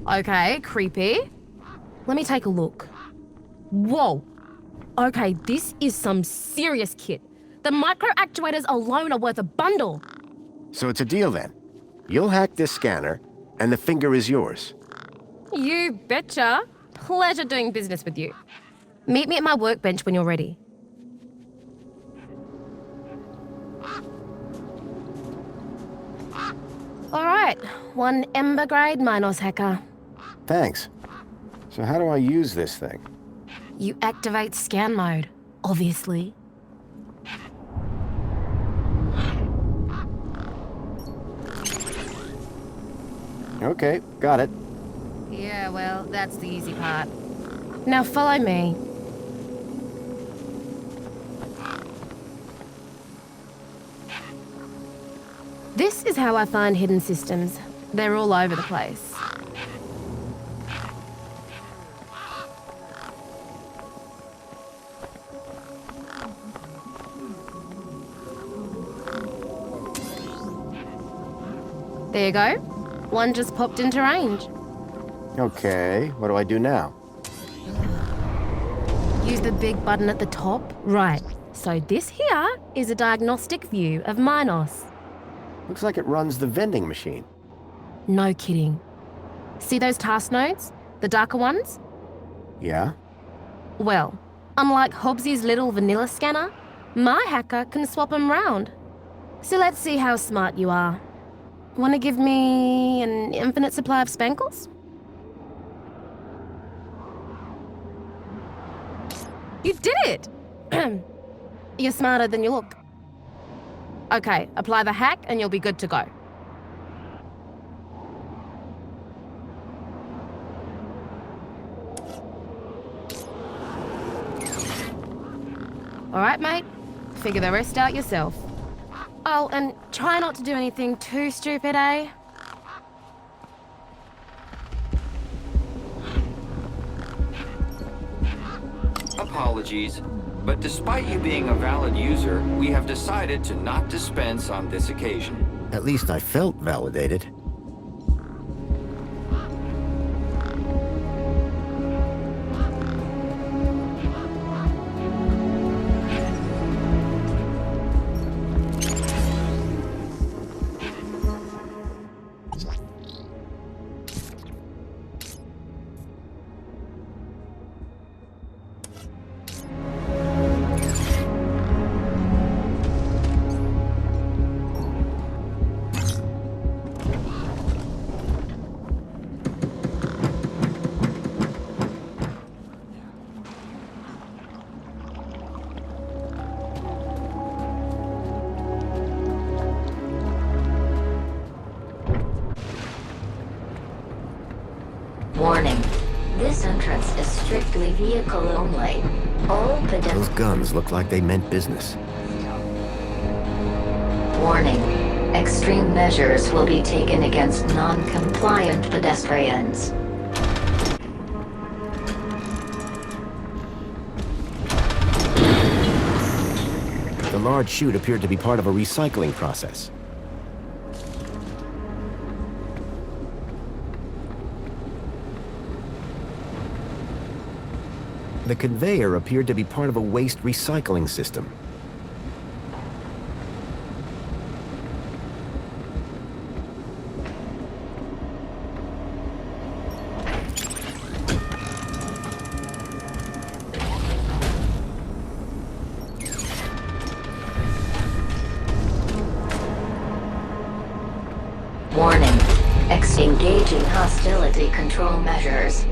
Okay, creepy. Let me take a look. Whoa. Okay, this is some serious kit. The micro actuators alone are worth a bundle. So it's a deal then. You'll hack this scanner, and the finger is yours. You betcha. Pleasure doing business with you. Meet me at my workbench when you're ready. All right, one Ember grade Minos hacker. Thanks. So how do I use this thing? You activate scan mode, obviously. Okay, got it. Yeah, well, that's the easy part. Now follow me. This is how I find hidden systems. They're all over the place. There you go. One just popped into range. Okay, what do I do now? Use the big button at the top. Right. So this here is a diagnostic view of Minos. Looks like it runs the vending machine. No kidding. See those task nodes? The darker ones? Yeah? Well, unlike Hobbsy's little vanilla scanner, my hacker can swap them round. So let's see how smart you are. Want to give me an infinite supply of spankles? You did it! You're smarter than you look. Okay, apply the hack and you'll be good to go. All right, mate. Figure the rest out yourself. Oh, and try not to do anything too stupid, eh? Apologies, but despite you being a valid user, we have decided to not dispense on this occasion. At least I felt validated. Warning. This entrance is strictly vehicle only. All Those guns look like they meant business. Warning. Extreme measures will be taken against non-compliant pedestrians. The large chute appeared to be part of a recycling process. The conveyor appeared to be part of a waste recycling system. Warning. Engaging hostility control measures.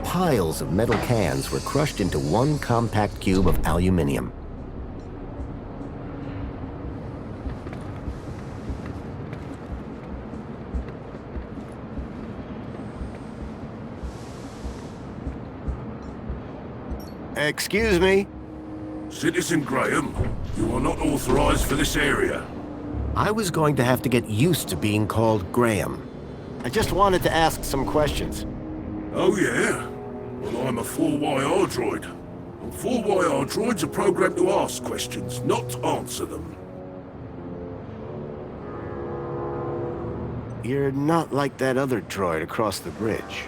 Piles of metal cans were crushed into one compact cube of aluminium. Excuse me? Citizen Graham, you are not authorized for this area. I was going to have to get used to being called Graham. I just wanted to ask some questions. Oh, yeah? Well, I'm a 4YR droid. And 4YR droids are programmed to ask questions, not answer them. You're not like that other droid across the bridge.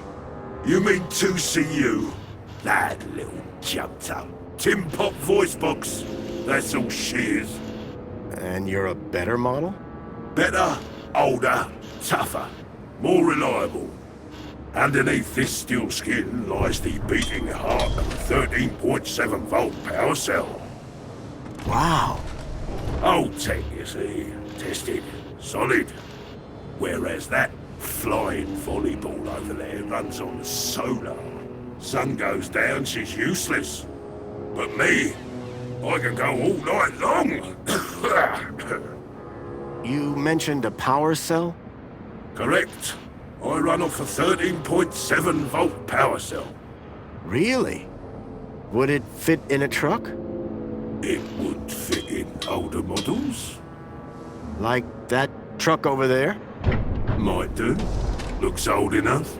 You mean 2CU? That little jumped up tin pop voice box. That's all she is. And you're a better model? Better, older, tougher, more reliable. Underneath this steel skin lies the beating heart of a 13.7 volt power cell. Wow. Old tech, you see. Tested. Solid. Whereas that flying volleyball over there runs on solar. Sun goes down, she's useless. But me, I can go all night long. You mentioned a power cell? Correct. I run off a 13.7 volt power cell. Really? Would it fit in a truck? It would fit in older models. Like that truck over there? Might do. Looks old enough.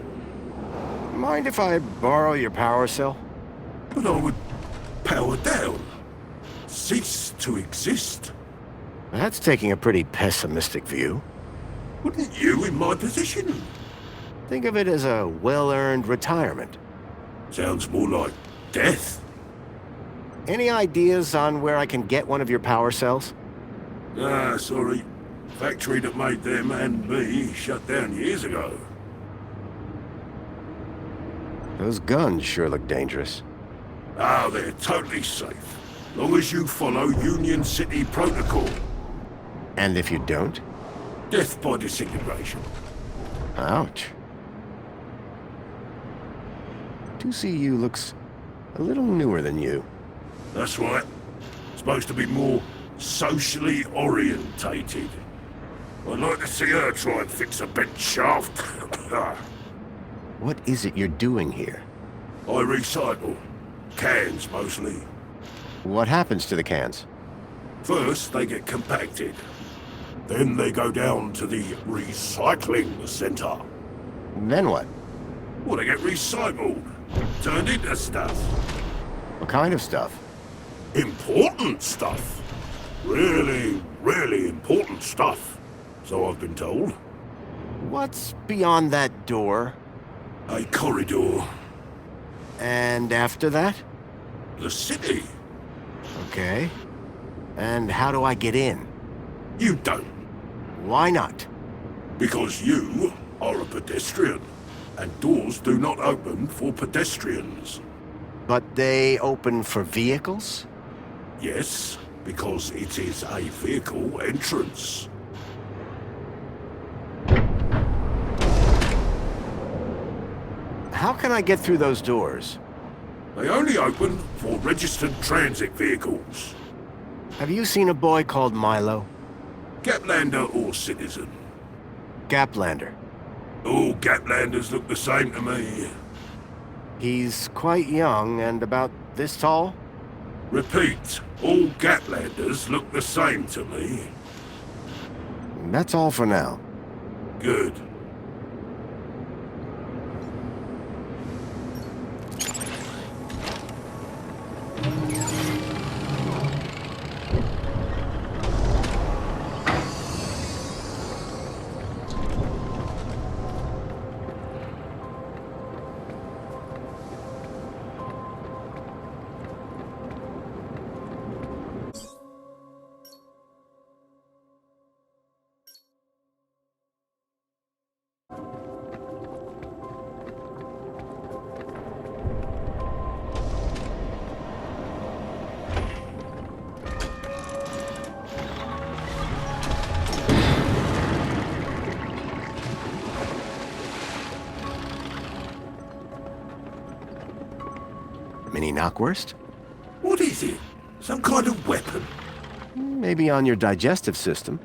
Mind if I borrow your power cell? But I would power down. Cease to exist. That's taking a pretty pessimistic view. Wouldn't you in my position? Think of it as a well-earned retirement. Sounds more like death. Any ideas on where I can get one of your power cells? Ah, sorry. Factory that made them and me shut down years ago. Those guns sure look dangerous. Ah, they're totally safe. Long as you follow Union City protocol. And if you don't? Death by disintegration. Ouch. 2CU looks a little newer than you. That's right. Supposed to be more socially orientated. I'd like to see her try and fix a bent shaft. What is it you're doing here? I recycle. Cans, mostly. What happens to the cans? First, they get compacted. Then they go down to the recycling center. Then what? Well, they get recycled. Turned into stuff. What kind of stuff? Important stuff. Really, really important stuff. So I've been told. What's beyond that door? A corridor. And after that? The city. Okay. And how do I get in? You don't. Why not? Because you are a pedestrian. And doors do not open for pedestrians. But they open for vehicles? Yes, because it is a vehicle entrance. How can I get through those doors? They only open for registered transit vehicles. Have you seen a boy called Milo? Gaplander or citizen? Gaplander. All Gaplanders look the same to me. He's quite young and about this tall? Repeat, all Gaplanders look the same to me. That's all for now. Good. Mini knockwurst? What is it? Some kind of weapon? Maybe on your digestive system.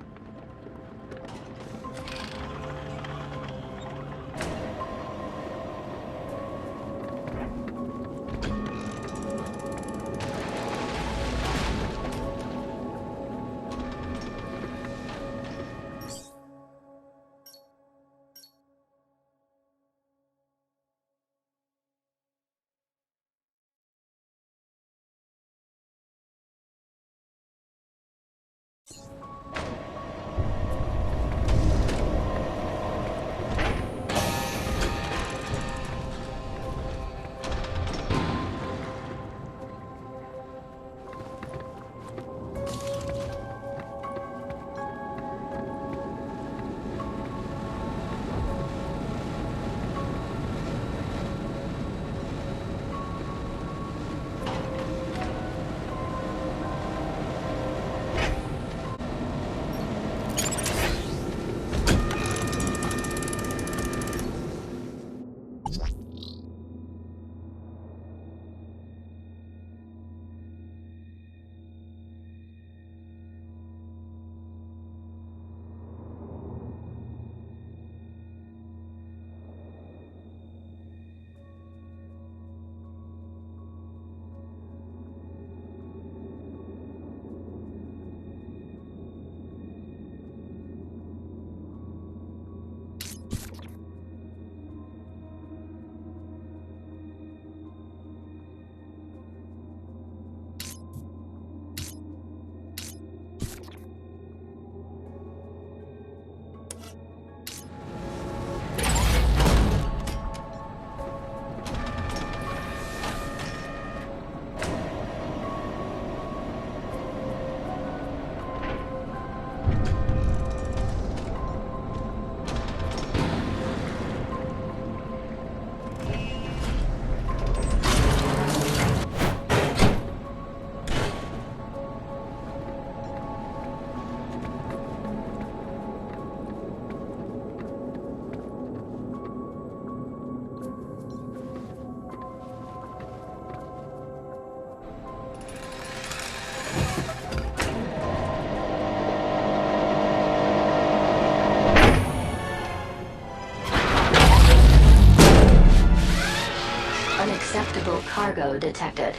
Unacceptable cargo detected.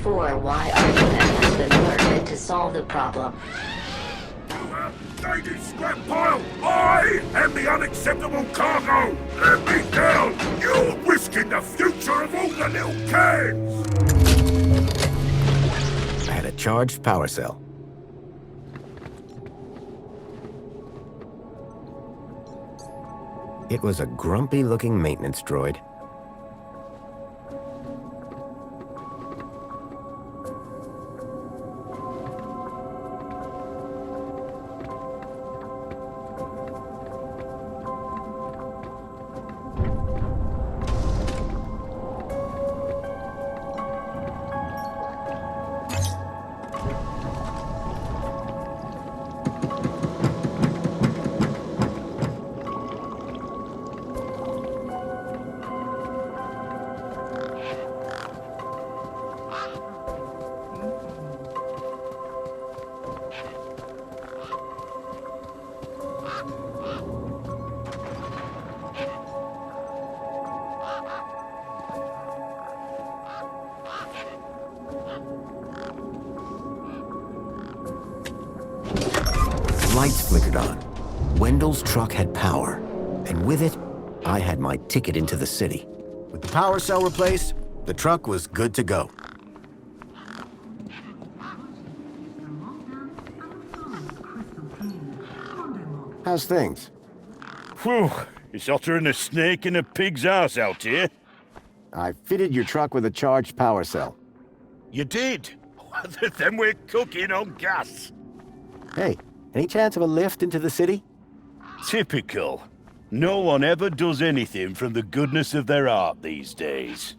4Y argument has been alerted to solve the problem. Dated scrap pile! I am the unacceptable cargo! Let me down! You're risking the future of all the little cans! I had a charged power cell. It was a grumpy-looking maintenance droid. Lights flickered on. Wendell's truck had power, and with it, I had my ticket into the city. With the power cell replaced, the truck was good to go. How's things? Whew, it's hotter than a snake in a pig's ass out here. I fitted your truck with a charged power cell. You did? Then we're cooking on gas. Hey, any chance of a lift into the city? Typical. No one ever does anything from the goodness of their heart these days.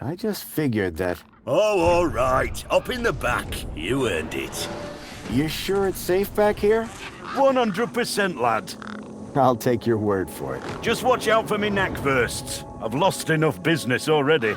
I just figured that... Oh, all right. Up in the back. You earned it. You sure it's safe back here? 100%, lad. I'll take your word for it. Just watch out for me neck bursts. I've lost enough business already.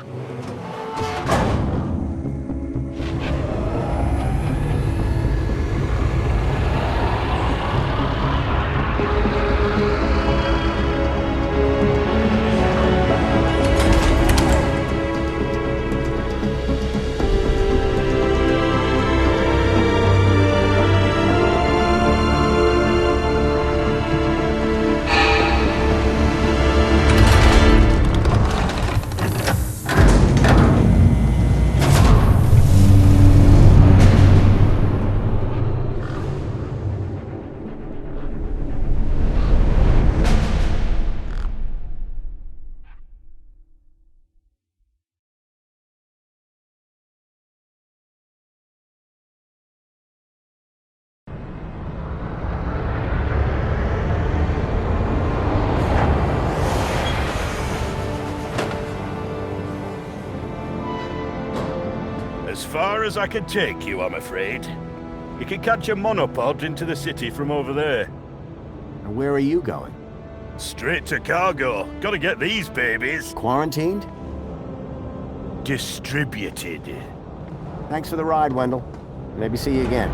As far as I can take you, I'm afraid. You can catch a monopod into the city from over there. And where are you going? Straight to cargo. Gotta get these babies. Quarantined? Distributed. Thanks for the ride, Wendell. Maybe see you again.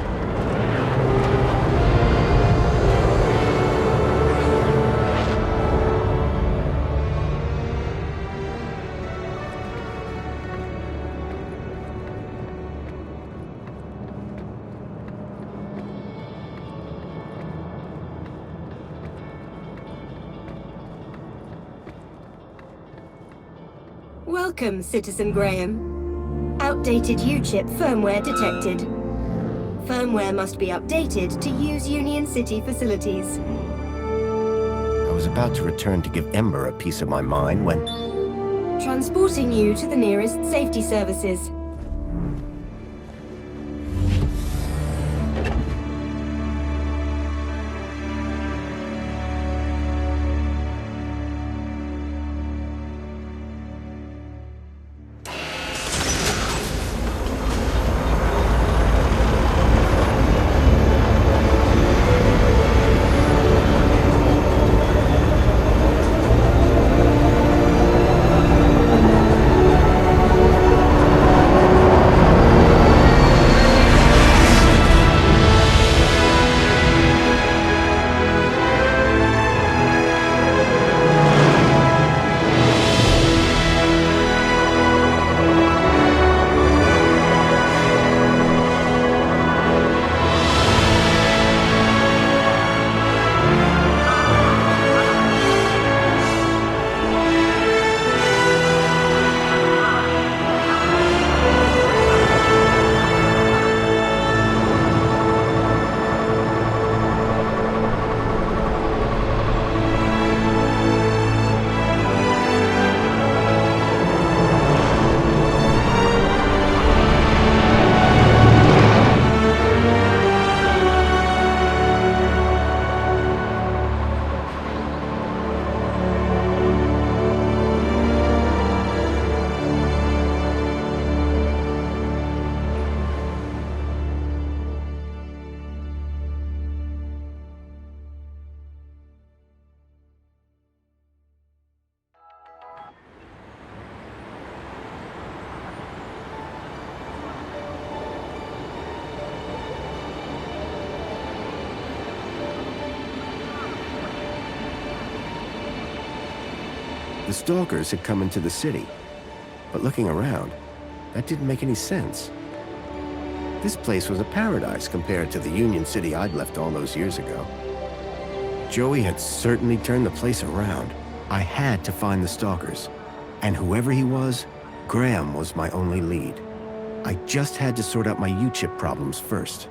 Welcome, Citizen Graham. Outdated U-chip firmware detected. Firmware must be updated to use Union City facilities. I was about to return to give Ember a piece of my mind when... Transporting you to the nearest safety services. The stalkers had come into the city, but looking around, that didn't make any sense. This place was a paradise compared to the Union City I'd left all those years ago. Joey had certainly turned the place around. I had to find the stalkers, and whoever he was, Graham was my only lead. I just had to sort out my U-chip problems first.